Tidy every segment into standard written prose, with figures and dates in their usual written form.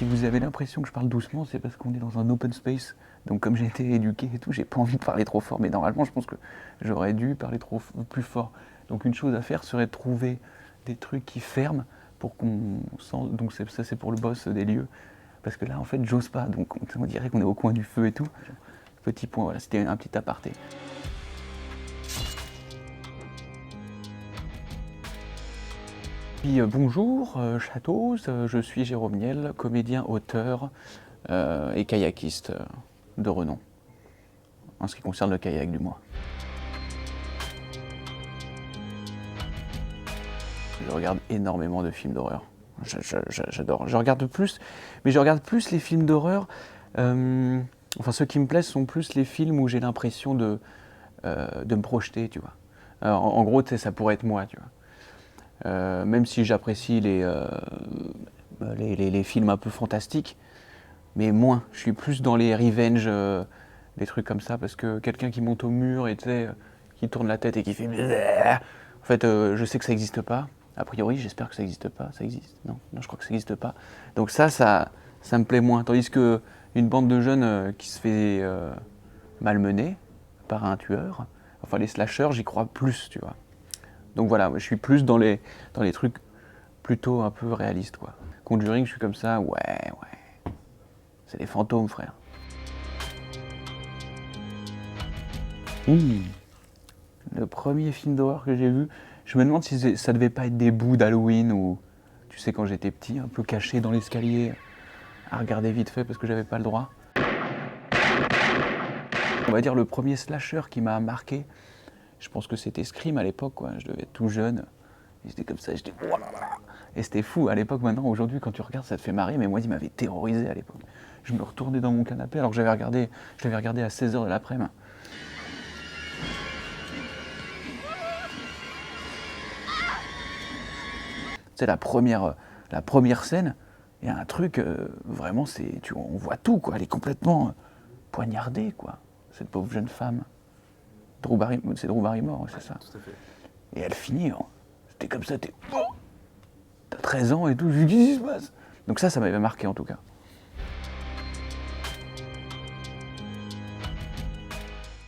Si vous avez l'impression que je parle doucement, c'est parce qu'on est dans un open space. Donc comme j'ai été éduqué et tout, j'ai pas envie de parler trop fort. Mais normalement, je pense que j'aurais dû parler plus fort. Donc une chose à faire serait de trouver des trucs qui ferment pour qu'on sente. Donc ça, c'est pour le boss des lieux. Parce que là, en fait, j'ose pas. Donc on dirait qu'on est au coin du feu et tout. Petit point, voilà, c'était un petit aparté. Puis bonjour, Châteaux, je suis Jérôme Niel, comédien, auteur et kayakiste de renom, en ce qui concerne le kayak du moins. Je regarde énormément de films d'horreur, j'adore. Je regarde plus les films d'horreur, enfin ceux qui me plaisent sont plus les films où j'ai l'impression de me projeter, tu vois. Alors, en gros, ça pourrait être moi, tu vois. Même si j'apprécie les films un peu fantastiques, mais moins. Je suis plus dans les revenge, des trucs comme ça, parce que quelqu'un qui monte au mur et qui tourne la tête et qui fait... En fait, je sais que ça n'existe pas. A priori, j'espère que ça n'existe pas. Ça existe? Non, je crois que ça n'existe pas. Donc ça me plaît moins. Tandis que une bande de jeunes qui se fait malmener par un tueur, enfin les slashers, j'y crois plus, tu vois. Donc voilà, je suis plus dans les trucs plutôt un peu réalistes, quoi. Conjuring, je suis comme ça, ouais. C'est les fantômes, frère. Le premier film d'horreur que j'ai vu, je me demande si ça devait pas être des bouts d'Halloween ou, tu sais, quand j'étais petit, un peu caché dans l'escalier, à regarder vite fait parce que j'avais pas le droit. On va dire le premier slasher qui m'a marqué, je pense que c'était Scream à l'époque, quoi. Je devais être tout jeune. Et j'étais comme ça, j'étais... Et c'était fou à l'époque. Maintenant, aujourd'hui, quand tu regardes, ça te fait marrer. Mais moi, il m'avait terrorisé à l'époque. Je me retournais dans mon canapé alors que je l'avais regardé à 16h de l'après-midi. C'est la première scène. Il y a un truc, vraiment, on voit tout, quoi. Elle est complètement poignardée, quoi. Cette pauvre jeune femme. C'est Drew Barrymore, c'est ça. Tout à fait. Et elle finit, c'était comme ça, t'as 13 ans et tout, je dis, qu'est-ce qui se passe? Donc ça m'avait marqué en tout cas.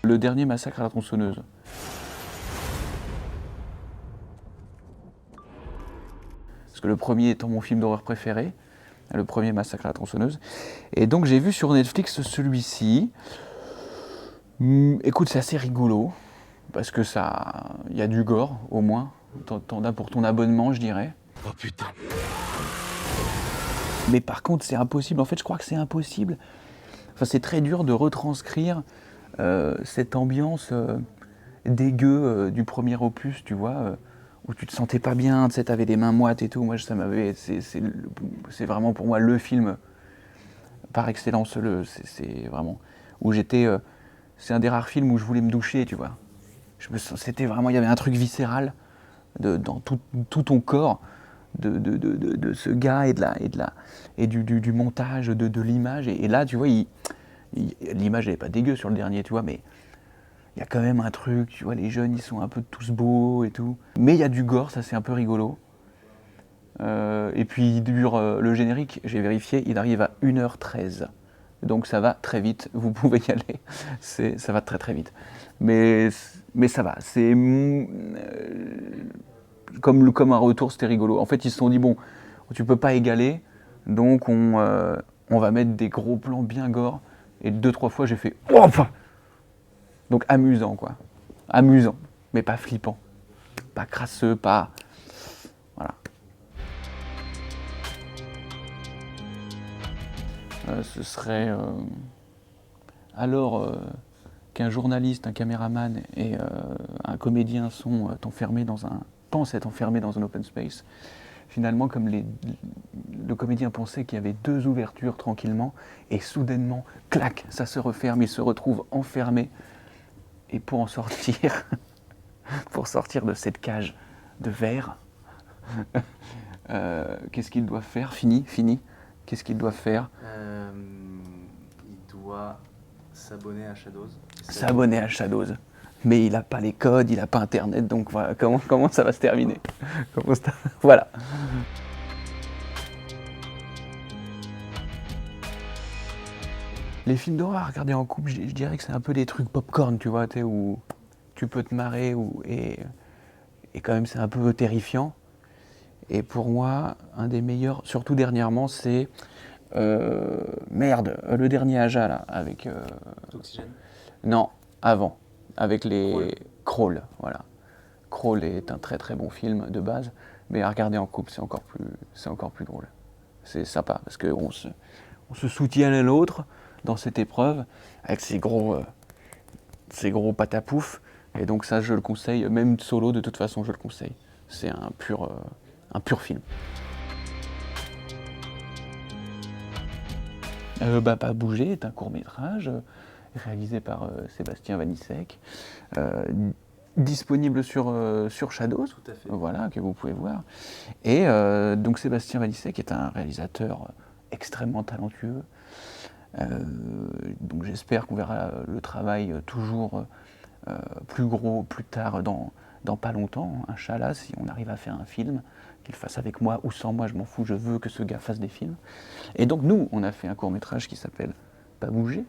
Le dernier massacre à la tronçonneuse. Parce que le premier étant mon film d'horreur préféré, le premier massacre à la tronçonneuse. Et donc j'ai vu sur Netflix celui-ci. Écoute, c'est assez rigolo, parce que il y a du gore, au moins. T'en as pour ton abonnement, je dirais. Oh putain. Mais par contre, c'est impossible. En fait, je crois que c'est impossible. Enfin, c'est très dur de retranscrire cette ambiance dégueu du premier opus, tu vois, où tu te sentais pas bien, tu sais, t'avais des mains moites et tout. Moi, c'est vraiment pour moi le film par excellence. C'est vraiment où j'étais. C'est un des rares films où je voulais me doucher, tu vois. C'était vraiment, il y avait un truc viscéral dans tout ton corps de ce gars et du montage de l'image. Et là, tu vois, l'image elle est pas dégueu sur le dernier, tu vois, mais il y a quand même un truc, tu vois, les jeunes ils sont un peu tous beaux et tout. Mais il y a du gore, ça c'est un peu rigolo. Et puis il dure, le générique, j'ai vérifié, il arrive à 1h13. Donc ça va très vite, vous pouvez y aller, ça va très très vite. Mais ça va, c'est comme un retour, c'était rigolo. En fait, ils se sont dit, bon, tu peux pas égaler, donc on va mettre des gros plans bien gore. Et 2-3 fois, j'ai fait, oh, donc amusant, quoi. Amusant, mais pas flippant. Pas crasseux, pas... Voilà. Ce serait alors qu'un journaliste, un caméraman et un comédien pensent être enfermés dans un open space. Finalement, comme le comédien pensait qu'il y avait 2 ouvertures tranquillement, et soudainement, clac, ça se referme, il se retrouve enfermé. Et pour en sortir, pour sortir de cette cage de verre, qu'est-ce qu'il doit faire? Fini. Qu'est-ce qu'il doit faire? Il doit s'abonner à Shadows. S'abonner à Shadows. Mais il n'a pas les codes, il n'a pas internet, donc voilà, comment ça va se terminer? Voilà. Les films d'horreur à regarder en couple, je dirais que c'est un peu des trucs popcorn, tu vois, où tu peux te marrer et quand même c'est un peu terrifiant. Et pour moi, un des meilleurs, surtout dernièrement, c'est le dernier Aja là, avec Oxygène. non, avant, avec Crawl. les Crawl, voilà. Crawl est un très très bon film de base, mais à regarder en couple, c'est encore plus drôle. C'est sympa parce qu'on se soutient l'un l'autre dans cette épreuve avec ces gros patapouf. Et donc ça, je le conseille, même solo, de toute façon, je le conseille. C'est un pur film. Pas bouger est un court-métrage réalisé par Sébastien Vanissek, disponible sur Shadows, Tout à fait. voilà, que vous pouvez voir. Et donc Sébastien Vanissek est un réalisateur extrêmement talentueux. Donc j'espère qu'on verra le travail toujours plus gros plus tard dans pas longtemps. Inch'Allah, si on arrive à faire un film, qu'il fasse avec moi ou sans moi, je m'en fous, je veux que ce gars fasse des films. Et donc nous, on a fait un court-métrage qui s'appelle Pas bouger.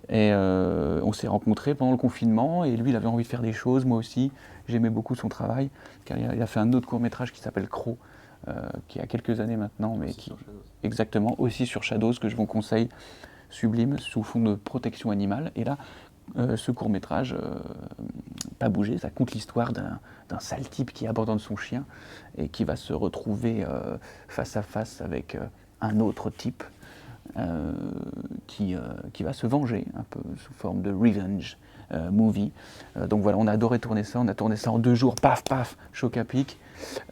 Et on s'est rencontrés pendant le confinement et lui, il avait envie de faire des choses, moi aussi. J'aimais beaucoup son travail, car il a fait un autre court-métrage qui s'appelle Croc, qui a quelques années maintenant, mais Aussi qui sur Shadows. exactement aussi sur Shadows, que je vous conseille, sublime, sous fond de protection animale. Et là, ce court-métrage, Pas bouger, ça conte l'histoire d'un sale type qui abandonne son chien et qui va se retrouver face à face avec un autre type qui va se venger, un peu sous forme de revenge movie. Donc voilà, on a adoré tourner ça, on a tourné ça en 2 jours, paf, paf, choc à pic.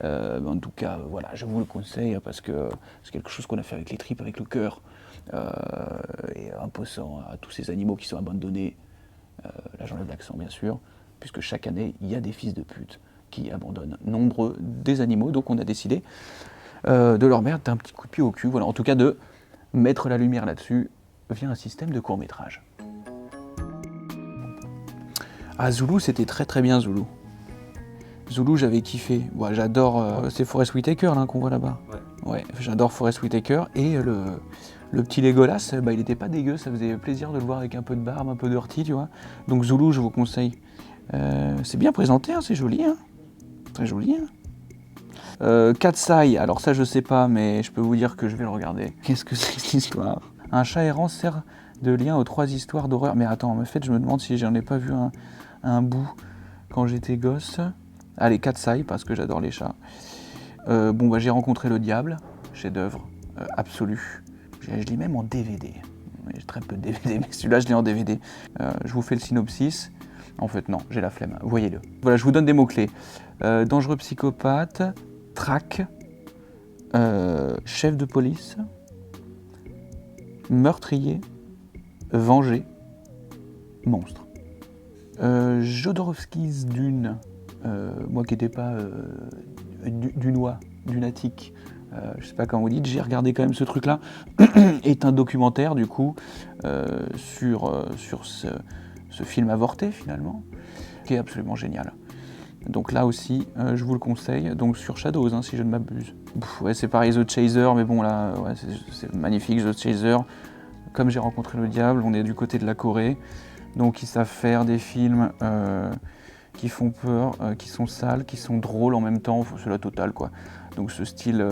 En tout cas, voilà, je vous le conseille parce que c'est quelque chose qu'on a fait avec les tripes, avec le cœur, et imposant à tous ces animaux qui sont abandonnés. Là j'enlève l'accent bien sûr, puisque chaque année il y a des fils de pute qui abandonnent nombreux des animaux, donc on a décidé de leur mettre un petit coup de pied au cul, voilà, en tout cas de mettre la lumière là-dessus via un système de court-métrage. Ah, Zulu, c'était très très bien, Zulu. Zulu, j'avais kiffé. Ouais, j'adore, c'est Forest Whitaker là, qu'on voit là-bas. Ouais, j'adore Forest Whitaker. Et le petit Legolas, il était pas dégueu, ça faisait plaisir de le voir avec un peu de barbe, un peu de dirty, tu vois. Donc Zulu, je vous conseille. C'est bien présenté, hein, c'est joli, hein. Très joli, hein. Cat's Eye, alors ça je sais pas, mais je peux vous dire que je vais le regarder. Qu'est-ce que c'est cette histoire? Un chat errant sert de lien aux 3 histoires d'horreur. Mais attends, en fait, je me demande si j'en ai pas vu un bout quand j'étais gosse. Allez, Cat's Eye, parce que j'adore les chats. J'ai rencontré le diable, chef-d'œuvre absolu. Je l'ai même en DVD. J'ai très peu de DVD, mais celui-là, je l'ai en DVD. Je vous fais le synopsis. En fait, non, j'ai la flemme. Voyez-le. Voilà, je vous donne des mots-clés. Dangereux psychopathe, traque, chef de police, meurtrier, vengé, monstre. Jodorowsky's Dune, moi qui n'étais pas dunois, dunatique, je sais pas comment vous dites, j'ai regardé quand même ce truc-là, est un documentaire du coup sur ce film avorté finalement, qui est absolument génial. Donc là aussi, je vous le conseille, donc sur Shadows, hein, si je ne m'abuse. Ouais, c'est pareil, The Chaser, mais bon là, ouais, c'est magnifique, The Chaser. Comme j'ai rencontré le diable, on est du côté de la Corée, donc ils savent faire des films qui font peur, qui sont sales, qui sont drôles en même temps, c'est la totale quoi. Donc ce style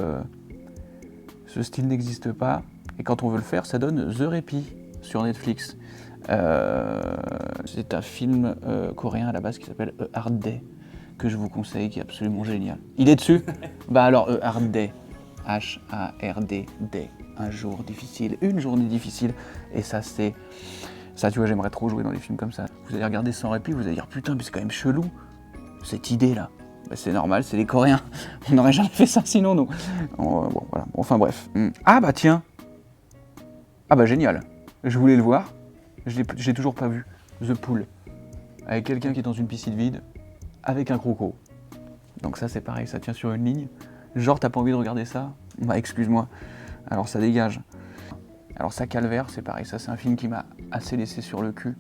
n'existe pas, et quand on veut le faire, ça donne The Repi sur Netflix. C'est un film coréen à la base qui s'appelle A Hard Day, que je vous conseille, qui est absolument génial. Il est dessus? Bah alors, A Hard Day, H-A-R-D, Day, un jour difficile, une journée difficile, et ça c'est... Ça tu vois, j'aimerais trop jouer dans des films comme ça. Vous allez regarder Sans Répit, vous allez dire putain, mais c'est quand même chelou, cette idée là. Bah, c'est normal, c'est les Coréens, on n'aurait jamais fait ça sinon nous. Bon, voilà, enfin bref. Ah bah tiens, ah bah génial, je voulais le voir, j'ai toujours pas vu. The Pool, avec quelqu'un qui est dans une piscine vide, avec un croco. Donc ça c'est pareil, ça tient sur une ligne. Genre t'as pas envie de regarder ça? Bah excuse-moi, alors ça dégage. Alors ça Calvaire, c'est pareil, ça c'est un film qui m'a assez laissé sur le cul.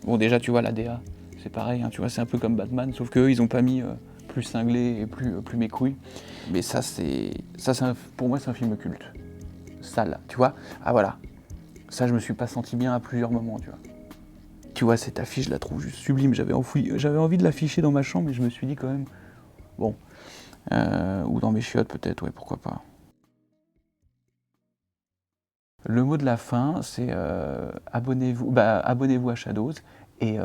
Bon déjà tu vois la DA, c'est pareil, hein, tu vois c'est un peu comme Batman, sauf qu'eux ils ont pas mis plus cinglé et plus mes couilles. Mais ça pour moi c'est un film culte. Sale, tu vois? Ah voilà, Ça, je me suis pas senti bien à plusieurs moments, tu vois. Tu vois, cette affiche, je la trouve juste sublime. J'avais envie de l'afficher dans ma chambre, mais je me suis dit quand même, bon, ou dans mes chiottes peut-être, ouais, pourquoi pas. Le mot de la fin, c'est abonnez-vous à Shadows et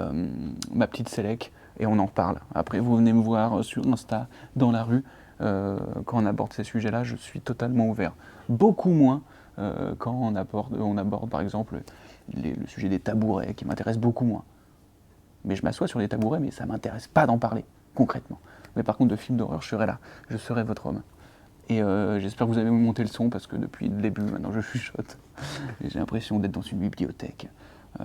ma petite Sélec, et on en reparle. Après, vous venez me voir sur Insta, dans la rue, quand on aborde ces sujets-là, je suis totalement ouvert. Beaucoup moins quand on aborde par exemple le sujet des tabourets, qui m'intéresse beaucoup moins. Mais je m'assois sur les tabourets, mais ça ne m'intéresse pas d'en parler, concrètement. Mais par contre, de films d'horreur, je serai là. Je serai votre homme. Et j'espère que vous avez monté le son, parce que depuis le début, maintenant, je chuchote. Et j'ai l'impression d'être dans une bibliothèque.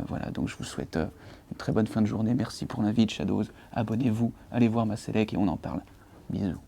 Voilà, donc je vous souhaite une très bonne fin de journée. Merci pour l'invite, Shadows. Abonnez-vous, allez voir ma Sélec et on en parle. Bisous.